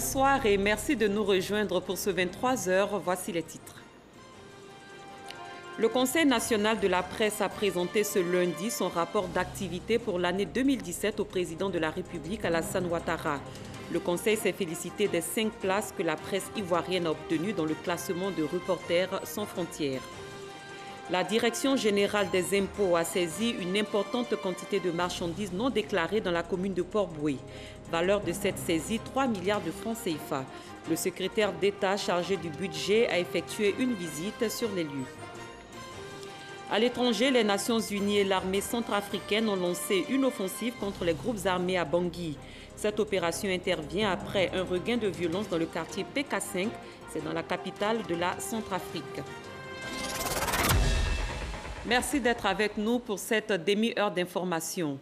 Bonsoir et merci de nous rejoindre pour ce 23h. Voici les titres. Le Conseil national de la presse a présenté ce lundi son rapport d'activité pour l'année 2017 au président de la République, Alassane Ouattara. Le Conseil s'est félicité des 5 places que la presse ivoirienne a obtenues dans le classement de Reporters sans frontières. La Direction générale des impôts a saisi une importante quantité de marchandises non déclarées dans la commune de Port-Boué. Valeur de cette saisie, 3 milliards de francs CFA. Le secrétaire d'État chargé du budget a effectué une visite sur les lieux. À l'étranger, les Nations Unies et l'armée centrafricaine ont lancé une offensive contre les groupes armés à Bangui. Cette opération intervient après un regain de violence dans le quartier PK5, c'est dans la capitale de la Centrafrique. Merci d'être avec nous pour cette demi-heure d'information.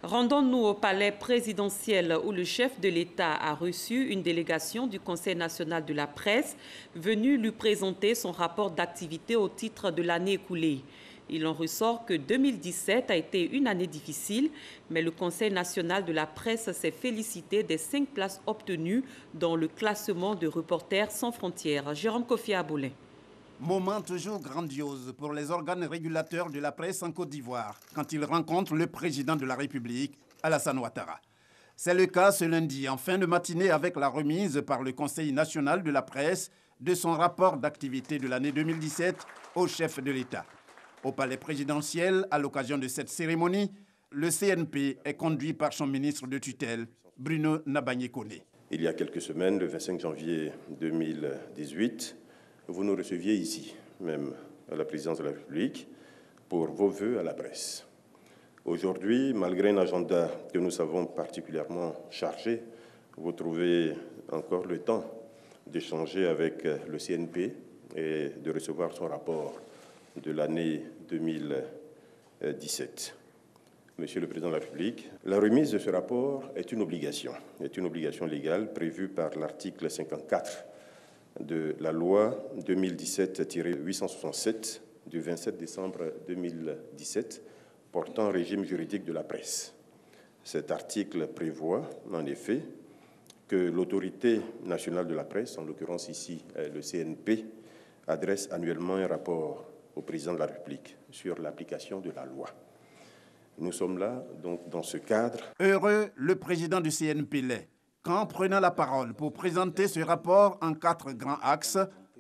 Rendons-nous au palais présidentiel où le chef de l'État a reçu une délégation du Conseil national de la presse venue lui présenter son rapport d'activité au titre de l'année écoulée. Il en ressort que 2017 a été une année difficile, mais le Conseil national de la presse s'est félicité des 5 places obtenues dans le classement de Reporters sans frontières. Jérôme Kofi Aboulin. Moment toujours grandiose pour les organes régulateurs de la presse en Côte d'Ivoire quand ils rencontrent le président de la République, Alassane Ouattara. C'est le cas ce lundi, en fin de matinée, avec la remise par le Conseil national de la presse de son rapport d'activité de l'année 2017 au chef de l'État. Au palais présidentiel, à l'occasion de cette cérémonie, le CNP est conduit par son ministre de tutelle, Bruno Nabagné-Koné. Il y a quelques semaines, le 25 janvier 2018, vous nous receviez ici, même à la présidence de la République, pour vos vœux à la presse. Aujourd'hui, malgré un agenda que nous savons particulièrement chargé, vous trouvez encore le temps d'échanger avec le CNP et de recevoir son rapport de l'année 2017. Monsieur le Président de la République, la remise de ce rapport est une obligation légale prévue par l'article 54 de la loi 2017-867 du 27 décembre 2017 portant régime juridique de la presse. Cet article prévoit, en effet, que l'autorité nationale de la presse, en l'occurrence ici le CNP, adresse annuellement un rapport au président de la République sur l'application de la loi. Nous sommes là, donc, dans ce cadre. Heureux, le président du CNP l'est. Quand, prenant la parole pour présenter ce rapport en 4 grands axes,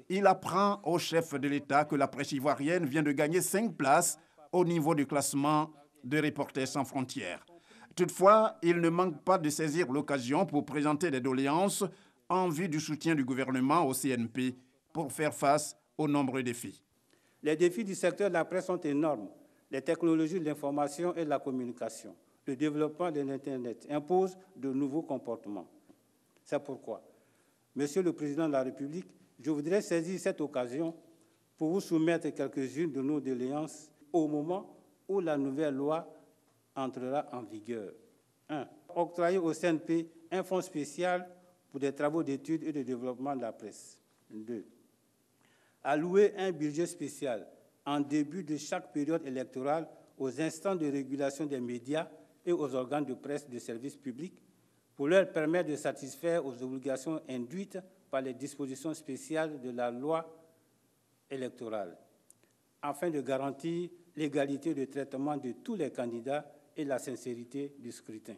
il apprend au chef de l'État que la presse ivoirienne vient de gagner 5 places au niveau du classement de Reporters sans frontières. Toutefois, il ne manque pas de saisir l'occasion pour présenter des doléances en vue du soutien du gouvernement au CNP pour faire face aux nombreux défis. Les défis du secteur de la presse sont énormes. Les technologies de l'information et de la communication, le développement de l'Internet imposent de nouveaux comportements. C'est pourquoi, Monsieur le Président de la République, je voudrais saisir cette occasion pour vous soumettre quelques-unes de nos doléances au moment où la nouvelle loi entrera en vigueur. 1. Octroyer au CNP un fonds spécial pour des travaux d'études et de développement de la presse. 2. Allouer un budget spécial en début de chaque période électorale aux instances de régulation des médias et aux organes de presse de service public pour leur permettre de satisfaire aux obligations induites par les dispositions spéciales de la loi électorale, afin de garantir l'égalité de traitement de tous les candidats et la sincérité du scrutin.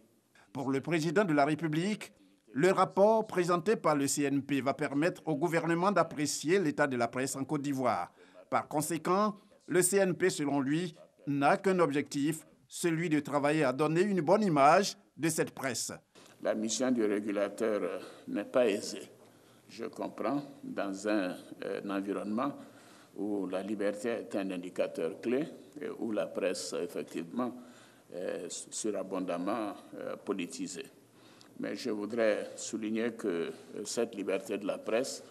Pour le président de la République, le rapport présenté par le CNP va permettre au gouvernement d'apprécier l'état de la presse en Côte d'Ivoire. Par conséquent, le CNP, selon lui, n'a qu'un objectif, celui de travailler à donner une bonne image de cette presse. La mission du régulateur n'est pas aisée. Je comprends, dans un environnement où la liberté est un indicateur clé et où la presse, effectivement, est surabondamment politisée. Mais je voudrais souligner que cette liberté de la presse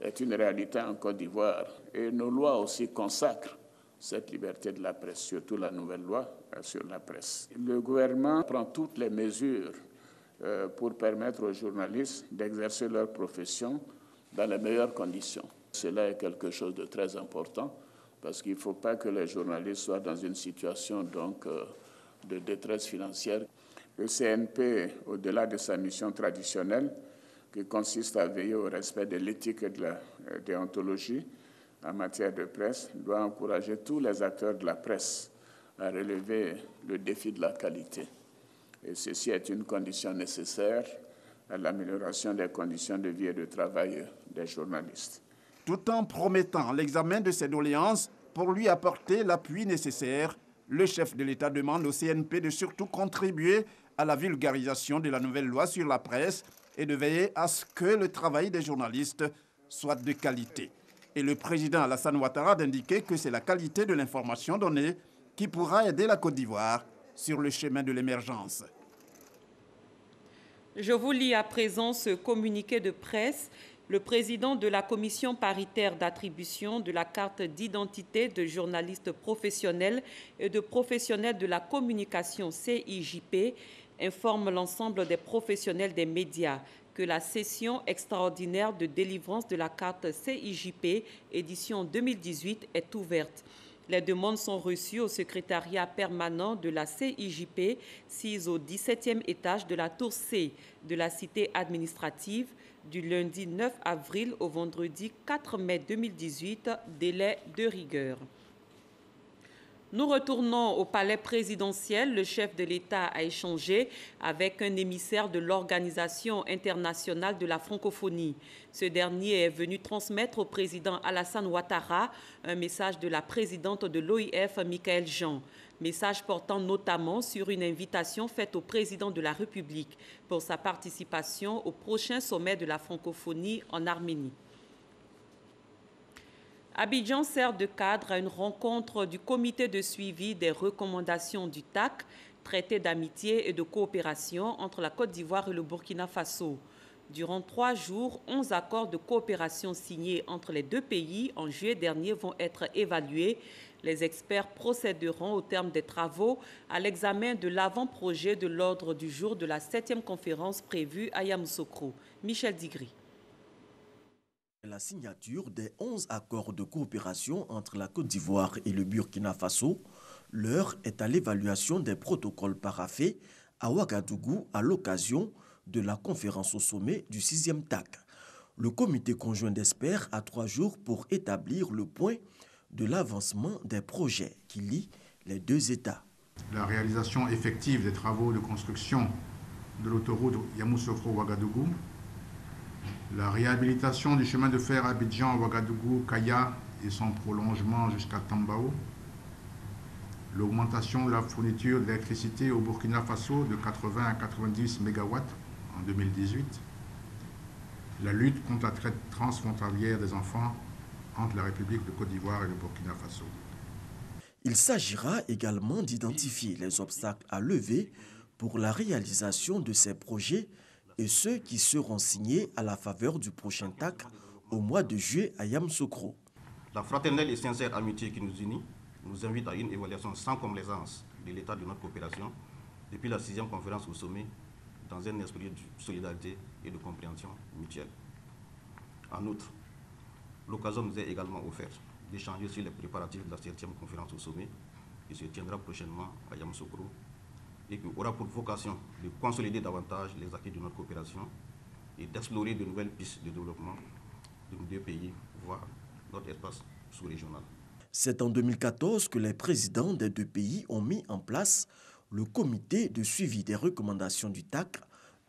est une réalité en Côte d'Ivoire. Et nos lois aussi consacrent cette liberté de la presse, surtout la nouvelle loi sur la presse. Le gouvernement prend toutes les mesures pour permettre aux journalistes d'exercer leur profession dans les meilleures conditions. Cela est quelque chose de très important parce qu'il ne faut pas que les journalistes soient dans une situation donc, de détresse financière. Le CNP, au-delà de sa mission traditionnelle, qui consiste à veiller au respect de l'éthique et de la déontologie en matière de presse, doit encourager tous les acteurs de la presse à relever le défi de la qualité. Et ceci est une condition nécessaire à l'amélioration des conditions de vie et de travail des journalistes. Tout en promettant l'examen de ces doléances pour lui apporter l'appui nécessaire, le chef de l'État demande au CNP de surtout contribuer à la vulgarisation de la nouvelle loi sur la presse et de veiller à ce que le travail des journalistes soit de qualité. Et le président Alassane Ouattara d'indiquer que c'est la qualité de l'information donnée qui pourra aider la Côte d'Ivoire sur le chemin de l'émergence. Je vous lis à présent ce communiqué de presse. Le président de la commission paritaire d'attribution de la carte d'identité de journalistes professionnels et de professionnels de la communication CIJP informe l'ensemble des professionnels des médias que la session extraordinaire de délivrance de la carte CIJP édition 2018 est ouverte. Les demandes sont reçues au secrétariat permanent de la CIJP, 6 au 17e étage de la tour C de la cité administrative, du lundi 9 avril au vendredi 4 mai 2018, délai de rigueur. Nous retournons au palais présidentiel. Le chef de l'État a échangé avec un émissaire de l'Organisation internationale de la francophonie. Ce dernier est venu transmettre au président Alassane Ouattara un message de la présidente de l'OIF, Michaëlle Jean. Message portant notamment sur une invitation faite au président de la République pour sa participation au prochain sommet de la francophonie en Arménie. Abidjan sert de cadre à une rencontre du comité de suivi des recommandations du TAC, traité d'amitié et de coopération entre la Côte d'Ivoire et le Burkina Faso. Durant 3 jours, 11 accords de coopération signés entre les deux pays en juillet dernier vont être évalués. Les experts procéderont au terme des travaux à l'examen de l'avant-projet de l'ordre du jour de la 7e conférence prévue à Yamoussoukro. Michel Digri. La signature des 11 accords de coopération entre la Côte d'Ivoire et le Burkina Faso, l'heure est à l'évaluation des protocoles paraphés à Ouagadougou à l'occasion de la conférence au sommet du 6e TAC. Le comité conjoint d'experts a 3 jours pour établir le point de l'avancement des projets qui lient les deux États. La réalisation effective des travaux de construction de l'autoroute Yamoussoukro-Ouagadougou, la réhabilitation du chemin de fer Abidjan-Ouagadougou-Kaya et son prolongement jusqu'à Tambao, l'augmentation de la fourniture d'électricité au Burkina Faso de 80 à 90 MW en 2018, la lutte contre la traite transfrontalière des enfants entre la République de Côte d'Ivoire et le Burkina Faso. Il s'agira également d'identifier les obstacles à lever pour la réalisation de ces projets et ceux qui seront signés à la faveur du prochain TAC au mois de juillet à Yamoussoukro. La fraternelle et sincère amitié qui nous unit nous invite à une évaluation sans complaisance de l'état de notre coopération depuis la 6e conférence au sommet dans un esprit de solidarité et de compréhension mutuelle. En outre, l'occasion nous est également offerte d'échanger sur les préparatifs de la 7e conférence au sommet qui se tiendra prochainement à Yamoussoukro et qui aura pour vocation de consolider davantage les acquis de notre coopération et d'explorer de nouvelles pistes de développement de nos deux pays, voire notre espace sous-régional. C'est en 2014 que les présidents des deux pays ont mis en place le comité de suivi des recommandations du TAC,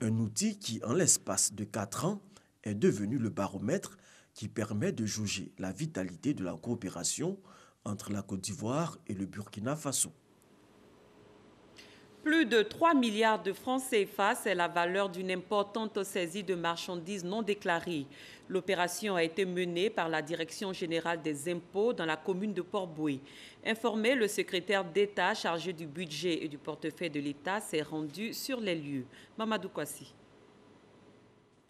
un outil qui, en l'espace de 4 ans, est devenu le baromètre qui permet de jauger la vitalité de la coopération entre la Côte d'Ivoire et le Burkina Faso. Plus de 3 milliards de francs CFA, c'est la valeur d'une importante saisie de marchandises non déclarées. L'opération a été menée par la Direction générale des impôts dans la commune de Port-Boué. Informé, le secrétaire d'État chargé du budget et du portefeuille de l'État s'est rendu sur les lieux. Mamadou Kwasi.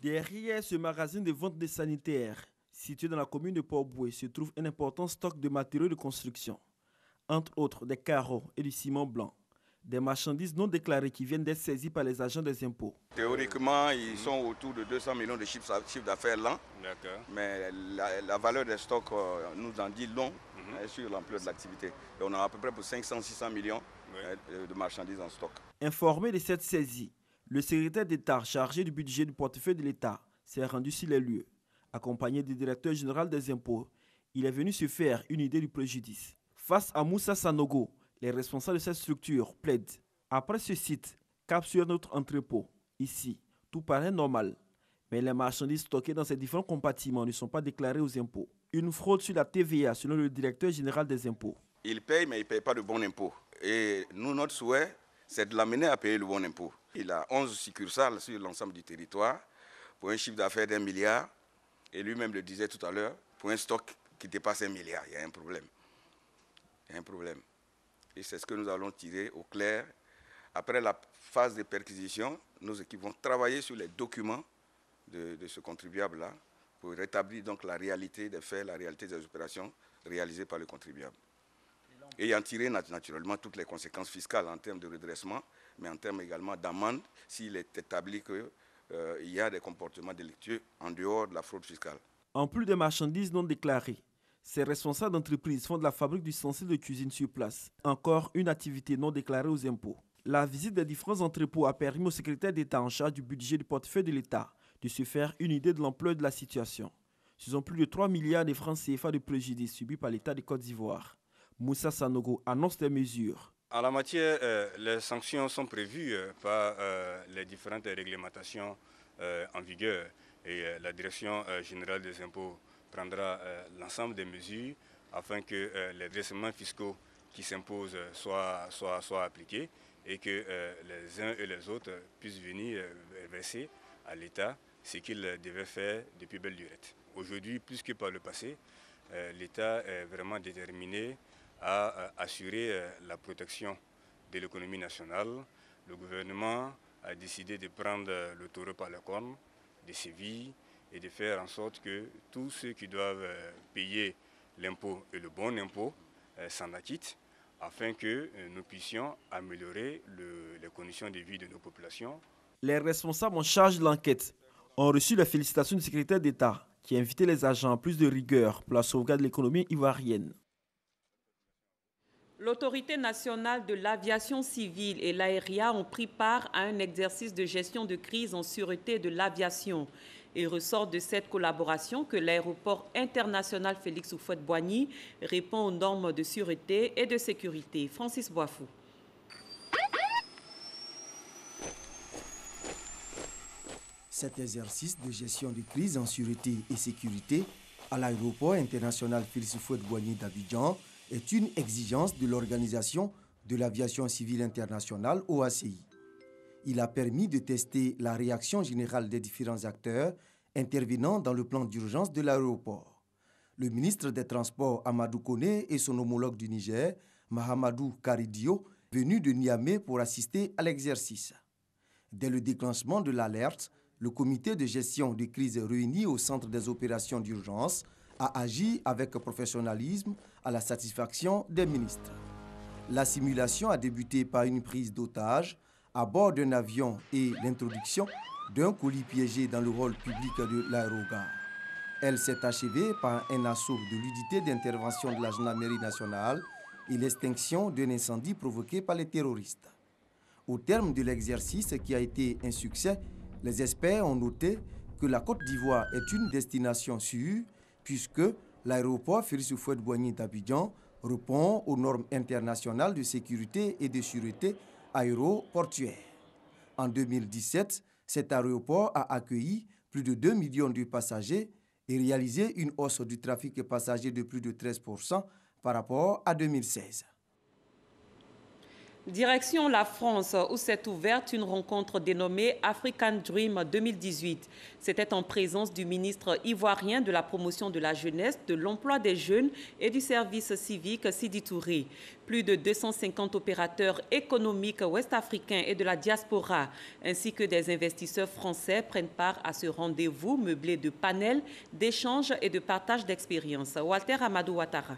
Derrière ce magasin de vente de sanitaires, situé dans la commune de Port-Boué, se trouve un important stock de matériaux de construction, entre autres des carreaux et du ciment blanc. Des marchandises non déclarées qui viennent d'être saisies par les agents des impôts. Théoriquement, ils sont autour de 200 millions de chiffres d'affaires l'an. Mais la valeur des stocks nous en dit long sur l'ampleur de l'activité. Et on a à peu près pour 500-600 millions de marchandises en stock. Informé de cette saisie, le secrétaire d'État chargé du budget du portefeuille de l'État s'est rendu sur les lieux. Accompagné du directeur général des impôts, il est venu se faire une idée du préjudice. Face à Moussa Sanogo, les responsables de cette structure plaident. Après ce site, cap sur notre entrepôt. Ici, tout paraît normal. Mais les marchandises stockées dans ces différents compartiments ne sont pas déclarées aux impôts. Une fraude sur la TVA, selon le directeur général des impôts. Il paye, mais il ne paye pas de bon impôt. Et nous, notre souhait, c'est de l'amener à payer le bon impôt. Il a 11 succursales sur l'ensemble du territoire, pour un chiffre d'affaires d'1 milliard. Et lui-même le disait tout à l'heure, pour un stock qui dépasse 1 milliard, il y a un problème. Il y a un problème. Et c'est ce que nous allons tirer au clair. Après la phase de perquisition, nos équipes vont travailler sur les documents de ce contribuable-là pour rétablir donc la réalité des faits, la réalité des opérations réalisées par le contribuable. Et en tirer naturellement toutes les conséquences fiscales en termes de redressement, mais en termes également d'amende s'il est établi qu'il y a des comportements délictueux en dehors de la fraude fiscale. En plus des marchandises non déclarées, ces responsables d'entreprise font de la fabrique d'ustensiles de cuisine sur place. Encore une activité non déclarée aux impôts. La visite des différents entrepôts a permis au secrétaire d'État en charge du budget du portefeuille de l'État de se faire une idée de l'ampleur de la situation. Ce sont plus de 3 milliards de francs CFA de préjudice subis par l'État de Côte d'Ivoire. Moussa Sanogo annonce des mesures. En la matière, les sanctions sont prévues par les différentes réglementations en vigueur et la Direction générale des impôts prendra l'ensemble des mesures afin que les versements fiscaux qui s'imposent soient appliqués et que les uns et les autres puissent venir verser à l'État ce qu'il devait faire depuis belle lurette. Aujourd'hui, plus que par le passé, l'État est vraiment déterminé à assurer la protection de l'économie nationale. Le gouvernement a décidé de prendre le taureau par les cornes, de sévir et de faire en sorte que tous ceux qui doivent payer l'impôt et le bon impôt s'en acquittent afin que nous puissions améliorer les conditions de vie de nos populations. Les responsables en charge de l'enquête ont reçu les félicitations du secrétaire d'État qui a invité les agents à plus de rigueur pour la sauvegarde de l'économie ivoirienne. L'Autorité nationale de l'aviation civile et l'AERIA ont pris part à un exercice de gestion de crise en sûreté de l'aviation. Il ressort de cette collaboration que l'aéroport international Félix Houphouët-Boigny répond aux normes de sûreté et de sécurité. Francis Boifou. Cet exercice de gestion de crise en sûreté et sécurité à l'aéroport international Félix Houphouët-Boigny d'Abidjan est une exigence de l'Organisation de l'aviation civile internationale OACI. Il a permis de tester la réaction générale des différents acteurs intervenant dans le plan d'urgence de l'aéroport. Le ministre des Transports Amadou Koné et son homologue du Niger, Mahamadou Karidio, venus de Niamey pour assister à l'exercice. Dès le déclenchement de l'alerte, le comité de gestion de crise réuni au centre des opérations d'urgence a agi avec professionnalisme à la satisfaction des ministres. La simulation a débuté par une prise d'otage à bord d'un avion et l'introduction d'un colis piégé dans le hall public de l'aérogare. Elle s'est achevée par un assaut de l'unité d'intervention de la gendarmerie nationale et l'extinction d'un incendie provoqué par les terroristes. Au terme de l'exercice qui a été un succès, les experts ont noté que la Côte d'Ivoire est une destination sûre puisque l'aéroport Félix Houphouët-Boigny d'Abidjan répond aux normes internationales de sécurité et de sûreté aéroportuaire. En 2017, cet aéroport a accueilli plus de 2 millions de passagers et réalisé une hausse du trafic passager de plus de 13% par rapport à 2016. Direction la France, où s'est ouverte une rencontre dénommée African Dream 2018. C'était en présence du ministre ivoirien de la promotion de la jeunesse, de l'emploi des jeunes et du service civique Sidi Touré. Plus de 250 opérateurs économiques ouest-africains et de la diaspora, ainsi que des investisseurs français prennent part à ce rendez-vous meublé de panels, d'échanges et de partage d'expériences. Walter Amadou Ouattara.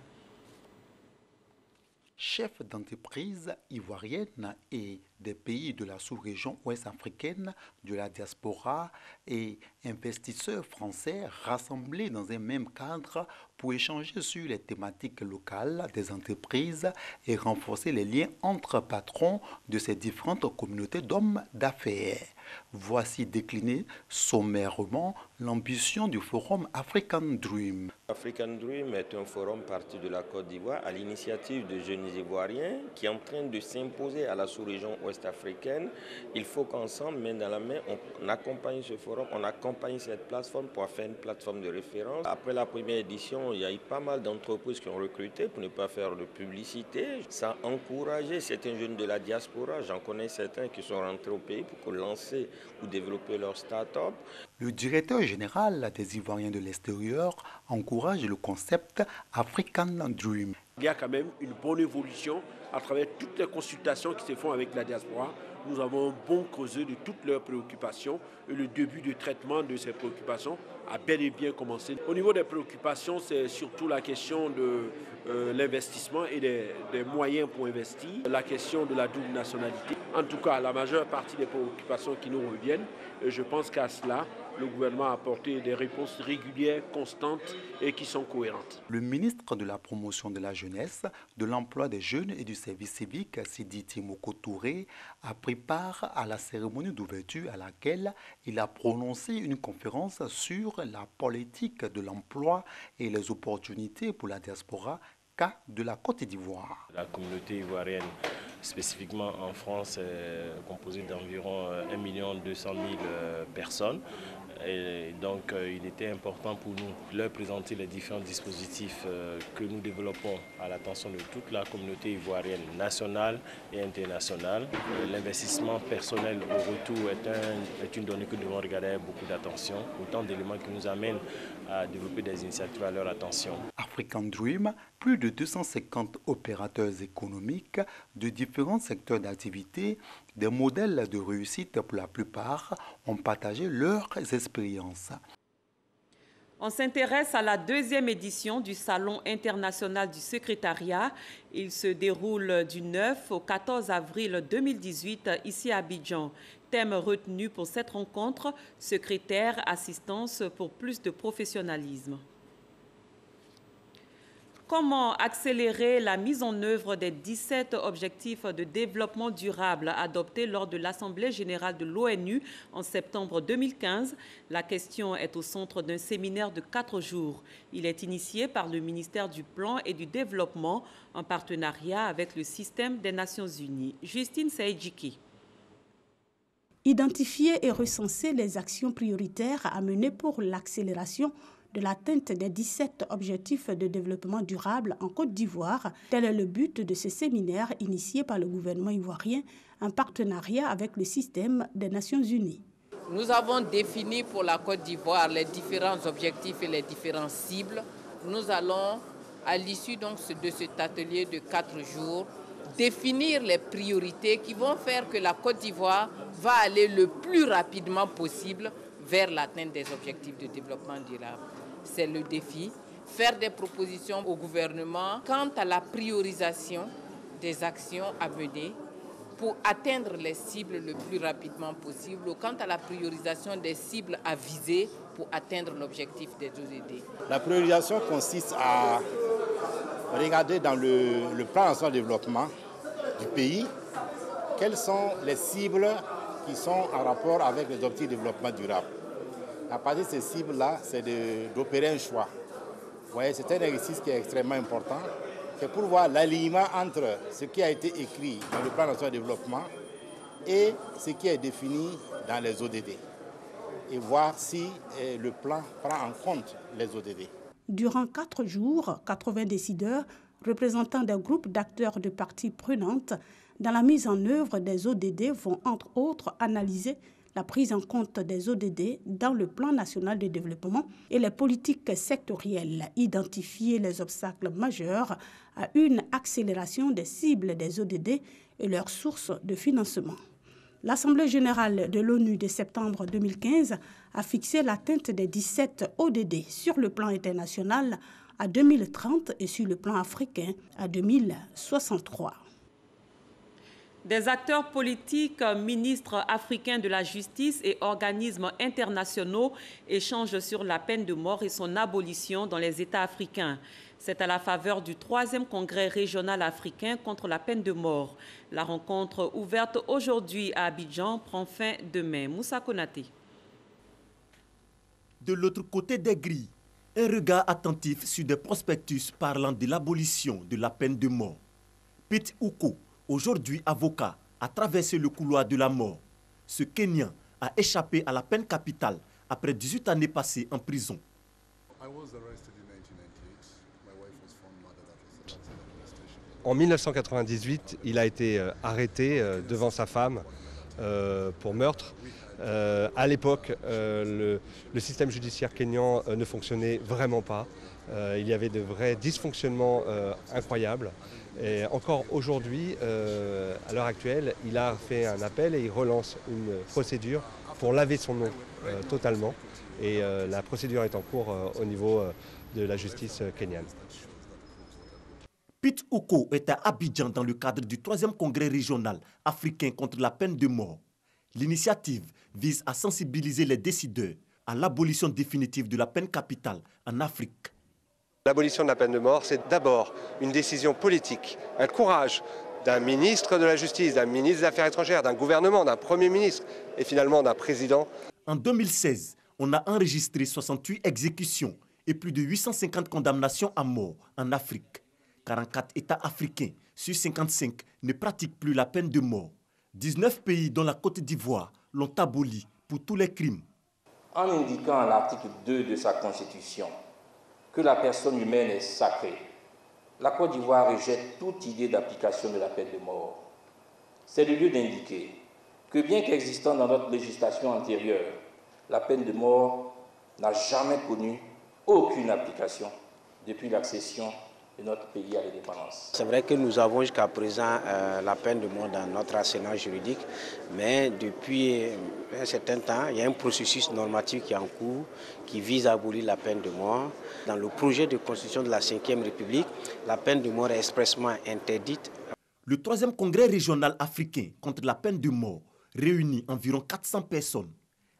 Chefs d'entreprise ivoiriennes et des pays de la sous-région ouest africaine, de la diaspora et investisseurs français rassemblés dans un même cadre pour échanger sur les thématiques locales des entreprises et renforcer les liens entre patrons de ces différentes communautés d'hommes d'affaires. Voici décliner sommairement l'ambition du forum African Dream. African Dream est un forum parti de la Côte d'Ivoire à l'initiative de jeunes Ivoiriens qui est en train de s'imposer à la sous-région ouest africaine. Il faut qu'ensemble, main dans la main, on accompagne ce forum, on accompagne cette plateforme pour faire une plateforme de référence. Après la première édition, il y a eu pas mal d'entreprises qui ont recruté pour ne pas faire de publicité. Ça a encouragé certains jeunes de la diaspora. J'en connais certains qui sont rentrés au pays pour lancer ou développer leur start-up. Le directeur général des Ivoiriens de l'extérieur encourage le concept African Dream. Il y a quand même une bonne évolution à travers toutes les consultations qui se font avec la diaspora. Nous avons un bon causé de toutes leurs préoccupations et le début de traitement de ces préoccupations a bel et bien commencé. Au niveau des préoccupations, c'est surtout la question de l'investissement et des moyens pour investir, la question de la double nationalité. En tout cas, la majeure partie des préoccupations qui nous reviennent, et je pense qu'à cela, le gouvernement a apporté des réponses régulières, constantes et qui sont cohérentes. Le ministre de la Promotion de la Jeunesse, de l'Emploi des Jeunes et du Service civique, Sidi Timoko Touré, a pris part à la cérémonie d'ouverture à laquelle il a prononcé une conférence sur la politique de l'emploi et les opportunités pour la diaspora de la Côte d'Ivoire. La communauté ivoirienne, spécifiquement en France, est composée d'environ 1 200 000 personnes. Et donc, il était important pour nous de leur présenter les différents dispositifs que nous développons à l'attention de toute la communauté ivoirienne nationale et internationale. L'investissement personnel au retour est une donnée que nous devons regarder avec beaucoup d'attention. Autant d'éléments qui nous amènent à développer des initiatives à leur attention. African Dream, plus de 250 opérateurs économiques de différents secteurs d'activité, des modèles de réussite pour la plupart, ont partagé leurs expériences. On s'intéresse à la deuxième édition du Salon international du secrétariat. Il se déroule du 9 au 14 avril 2018 ici à Abidjan. Thème retenu pour cette rencontre, secrétaire, assistance pour plus de professionnalisme. Comment accélérer la mise en œuvre des 17 objectifs de développement durable adoptés lors de l'Assemblée générale de l'ONU en septembre 2015? La question est au centre d'un séminaire de 4 jours. Il est initié par le ministère du Plan et du Développement en partenariat avec le système des Nations Unies. Justine Saïdjiki. Identifier et recenser les actions prioritaires à mener pour l'accélération de l'atteinte des 17 objectifs de développement durable en Côte d'Ivoire. Tel est le but de ce séminaire initié par le gouvernement ivoirien en partenariat avec le système des Nations Unies. Nous avons défini pour la Côte d'Ivoire les différents objectifs et les différentes cibles. Nous allons, à l'issue de cet atelier de 4 jours, définir les priorités qui vont faire que la Côte d'Ivoire va aller le plus rapidement possible vers l'atteinte des objectifs de développement durable. C'est le défi. Faire des propositions au gouvernement quant à la priorisation des actions à mener pour atteindre les cibles le plus rapidement possible, ou quant à la priorisation des cibles à viser pour atteindre l'objectif des ODD. La priorisation consiste à regarder dans le plan national de développement du pays quelles sont les cibles qui sont en rapport avec les objectifs de développement durable. À partir de ces cibles-là, c'est d'opérer un choix. Vous voyez, c'est un exercice qui est extrêmement important. C'est pour voir l'alignement entre ce qui a été écrit dans le plan national de développement et ce qui est défini dans les ODD. Et voir si le plan prend en compte les ODD. Durant 4 jours, 80 décideurs représentant des groupes d'acteurs de parties prenantes dans la mise en œuvre des ODD vont entre autres analyser la prise en compte des ODD dans le plan national de développement et les politiques sectorielles, identifier les obstacles majeurs à une accélération des cibles des ODD et leurs sources de financement. L'Assemblée générale de l'ONU de septembre 2015 a fixé l'atteinte des 17 ODD sur le plan international à 2030 et sur le plan africain à 2063. Des acteurs politiques, ministres africains de la justice et organismes internationaux échangent sur la peine de mort et son abolition dans les États africains. C'est à la faveur du 3e congrès régional africain contre la peine de mort. La rencontre ouverte aujourd'hui à Abidjan prend fin demain. Moussa Konaté. De l'autre côté des grilles, un regard attentif sur des prospectus parlant de l'abolition de la peine de mort. Pete Uko, aujourd'hui avocat, a traversé le couloir de la mort. Ce Kenyan a échappé à la peine capitale après 18 années passées en prison. En 1998, il a été arrêté devant sa femme pour meurtre. À l'époque, le système judiciaire kényan ne fonctionnait vraiment pas. Il y avait de vrais dysfonctionnements incroyables. Et encore aujourd'hui, à l'heure actuelle, il a fait un appel et il relance une procédure pour laver son nom totalement. Et la procédure est en cours au niveau de la justice kenyane. Pete Uko est à Abidjan dans le cadre du 3e congrès régional africain contre la peine de mort. L'initiative vise à sensibiliser les décideurs à l'abolition définitive de la peine capitale en Afrique. L'abolition de la peine de mort, c'est d'abord une décision politique, un courage d'un ministre de la Justice, d'un ministre des Affaires étrangères, d'un gouvernement, d'un Premier ministre et finalement d'un président. En 2016, on a enregistré 68 exécutions et plus de 850 condamnations à mort en Afrique. 44 États africains sur 55 ne pratiquent plus la peine de mort. 19 pays dont la Côte d'Ivoire l'ont aboli pour tous les crimes. En indiquant à l'article 2 de sa Constitution que la personne humaine est sacrée, la Côte d'Ivoire rejette toute idée d'application de la peine de mort. C'est le lieu d'indiquer que bien qu'existant dans notre législation antérieure, la peine de mort n'a jamais connu aucune application depuis l'accession de notre pays à l'indépendance. C'est vrai que nous avons jusqu'à présent la peine de mort dans notre arsenal juridique, mais depuis un certain temps, il y a un processus normatif qui est en cours qui vise à abolir la peine de mort. Dans le projet de constitution de la 5e République, la peine de mort est expressément interdite. Le 3e congrès régional africain contre la peine de mort réunit environ 400 personnes,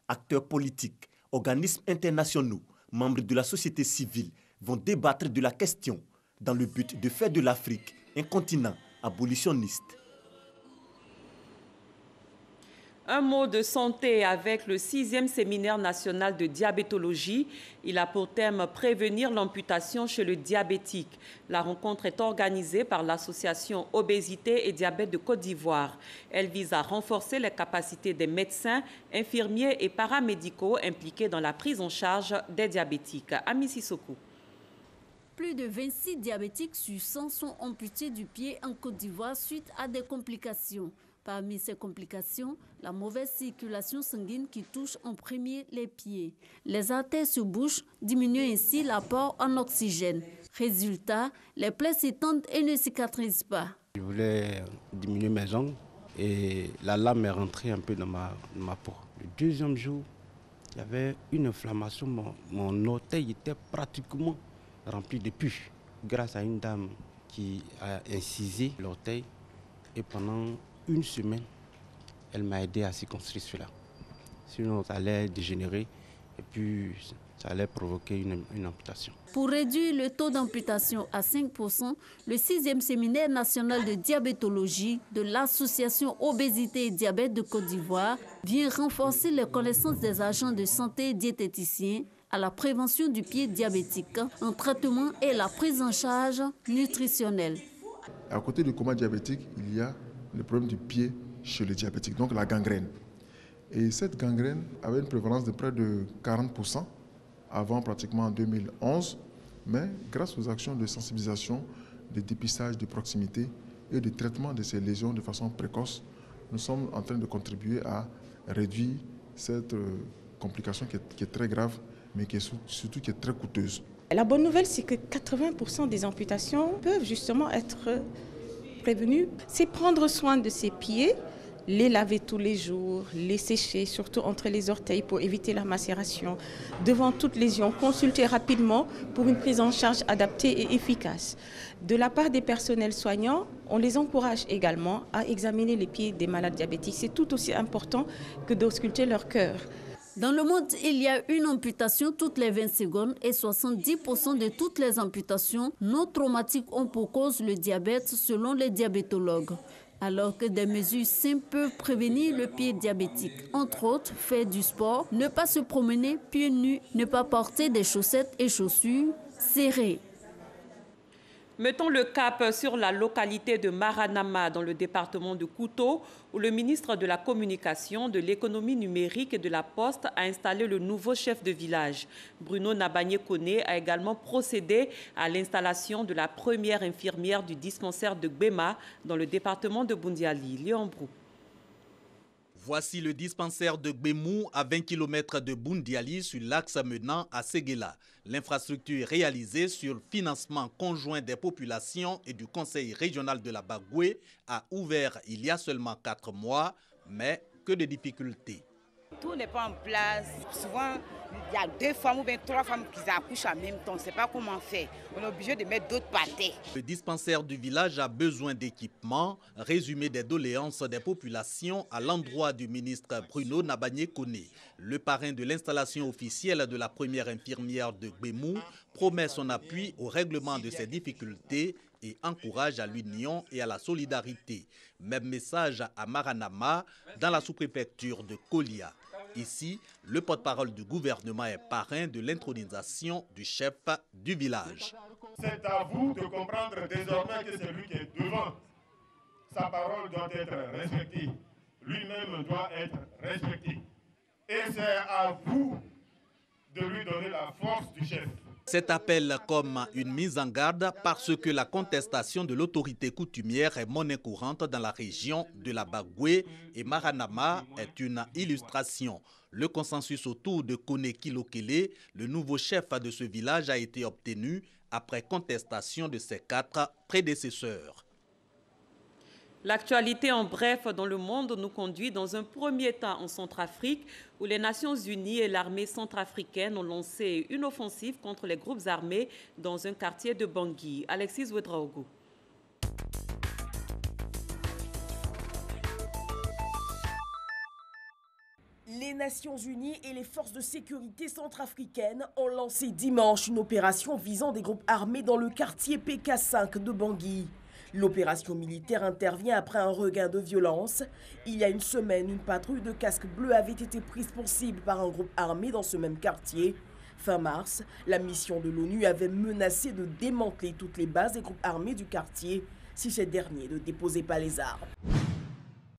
acteurs politiques, organismes internationaux, membres de la société civile vont débattre de la question dans le but de faire de l'Afrique un continent abolitionniste. Un mot de santé avec le 6e séminaire national de diabétologie. Il a pour thème prévenir l'amputation chez le diabétique. La rencontre est organisée par l'association Obésité et Diabète de Côte d'Ivoire. Elle vise à renforcer les capacités des médecins, infirmiers et paramédicaux impliqués dans la prise en charge des diabétiques. Ami Sissoko. Plus de 26 diabétiques sur 100 sont amputés du pied en Côte d'Ivoire suite à des complications. Parmi ces complications, la mauvaise circulation sanguine qui touche en premier les pieds. Les artères se bouchent, diminuant ainsi l'apport en oxygène. Résultat, les plaies s'étendent et ne cicatrisent pas. Je voulais diminuer mes ongles et la lame est rentrée un peu dans ma peau. Le deuxième jour, il y avait une inflammation. Mon orteil était pratiquement rempli de pus. Grâce à une dame qui a incisé l'orteil et pendant une semaine, elle m'a aidé à circonscrire cela. Sinon, ça allait dégénérer et puis ça allait provoquer une amputation. Pour réduire le taux d'amputation à 5%, le 6e séminaire national de diabétologie de l'association Obésité et Diabète de Côte d'Ivoire vient renforcer les connaissances des agents de santé et diététiciens à la prévention du pied diabétique, en traitement et la prise en charge nutritionnelle. À côté du coma diabétique, il y a le problème du pied chez le diabétique, donc la gangrène. Et cette gangrène avait une prévalence de près de 40% avant pratiquement en 2011, mais grâce aux actions de sensibilisation, de dépistage de proximité et de traitement de ces lésions de façon précoce, nous sommes en train de contribuer à réduire cette complication qui est très grave, mais qui est surtout qui est très coûteuse. La bonne nouvelle, c'est que 80% des amputations peuvent justement être prévenues. C'est prendre soin de ses pieds, les laver tous les jours, les sécher, surtout entre les orteils pour éviter la macération. Devant toute lésion, consulter rapidement pour une prise en charge adaptée et efficace. De la part des personnels soignants, on les encourage également à examiner les pieds des malades diabétiques. C'est tout aussi important que d'ausculter leur cœur. Dans le monde, il y a une amputation toutes les 20 secondes et 70% de toutes les amputations non traumatiques ont pour cause le diabète selon les diabétologues. Alors que des mesures simples peuvent prévenir le pied diabétique. Entre autres, faire du sport, ne pas se promener pieds nus, ne pas porter des chaussettes et chaussures serrées. Mettons le cap sur la localité de Maranama dans le département de Kouto où le ministre de la Communication, de l'Économie numérique et de la Poste a installé le nouveau chef de village. Bruno Nabanye-Kone a également procédé à l'installation de la première infirmière du dispensaire de Gbema dans le département de Bundiali. Léon Brou. Voici le dispensaire de Gbemou à 20 km de Bundiali sur l'axe menant à Séguéla. L'infrastructure réalisée sur le financement conjoint des populations et du Conseil régional de la Bagoué a ouvert il y a seulement 4 mois, mais que de difficultés. Tout n'est pas en place. Souvent, il y a 2 femmes ou bien 3 femmes qui accouchent en même temps. On ne sait pas comment faire. On est obligé de mettre d'autres pâtés. Le dispensaire du village a besoin d'équipements. Résumé des doléances des populations à l'endroit du ministre Bruno Nabanye-Kone. Le parrain de l'installation officielle de la première infirmière de Gbemou promet son appui au règlement de ces difficultés et encourage à l'union et à la solidarité. Même message à Maranama, dans la sous-préfecture de Kolia. Ici, le porte-parole du gouvernement est parrain de l'intronisation du chef du village. C'est à vous de comprendre désormais que c'est lui qui est devant. Sa parole doit être respectée. Lui-même doit être respecté. Et c'est à vous de lui donner la force du chef. Cet appel comme une mise en garde parce que la contestation de l'autorité coutumière est monnaie courante dans la région de la Bagoué et Maranama est une illustration. Le consensus autour de Kone Kilokele, le nouveau chef de ce village, a été obtenu après contestation de ses 4 prédécesseurs. L'actualité en bref dans le monde nous conduit dans un premier temps en Centrafrique où les Nations Unies et l'armée centrafricaine ont lancé une offensive contre les groupes armés dans un quartier de Bangui. Alexis Ouedraogo. Les Nations Unies et les forces de sécurité centrafricaines ont lancé dimanche une opération visant des groupes armés dans le quartier PK5 de Bangui. L'opération militaire intervient après un regain de violence. Il y a une semaine, une patrouille de casques bleus avait été prise pour cible par un groupe armé dans ce même quartier. Fin mars, la mission de l'ONU avait menacé de démanteler toutes les bases des groupes armés du quartier si ces derniers ne déposaient pas les armes.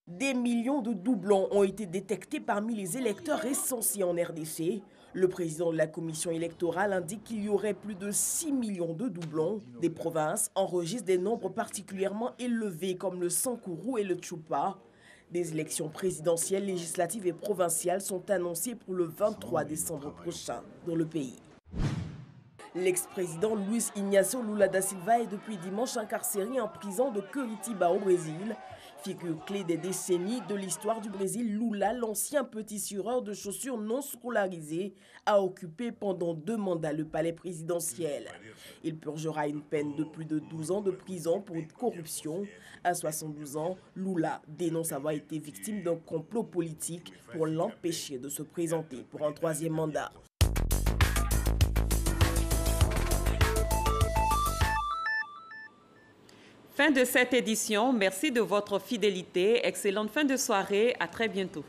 Des millions de doublons ont été détectés parmi les électeurs recensés en RDC. Le président de la commission électorale indique qu'il y aurait plus de 6 millions de doublons. Des provinces enregistrent des nombres particulièrement élevés comme le Sankourou et le Tchoupa. Des élections présidentielles, législatives et provinciales sont annoncées pour le 23 décembre prochain dans le pays. L'ex-président Luiz Inácio Lula da Silva est depuis dimanche incarcéré en prison de Curitiba au Brésil. Figure clé des décennies de l'histoire du Brésil, Lula, l'ancien petit sureur de chaussures non scolarisé, a occupé pendant 2 mandats le palais présidentiel. Il purgera une peine de plus de 12 ans de prison pour corruption. À 72 ans, Lula dénonce avoir été victime d'un complot politique pour l'empêcher de se présenter pour un 3e mandat. Fin de cette édition. Merci de votre fidélité. Excellente fin de soirée. À très bientôt.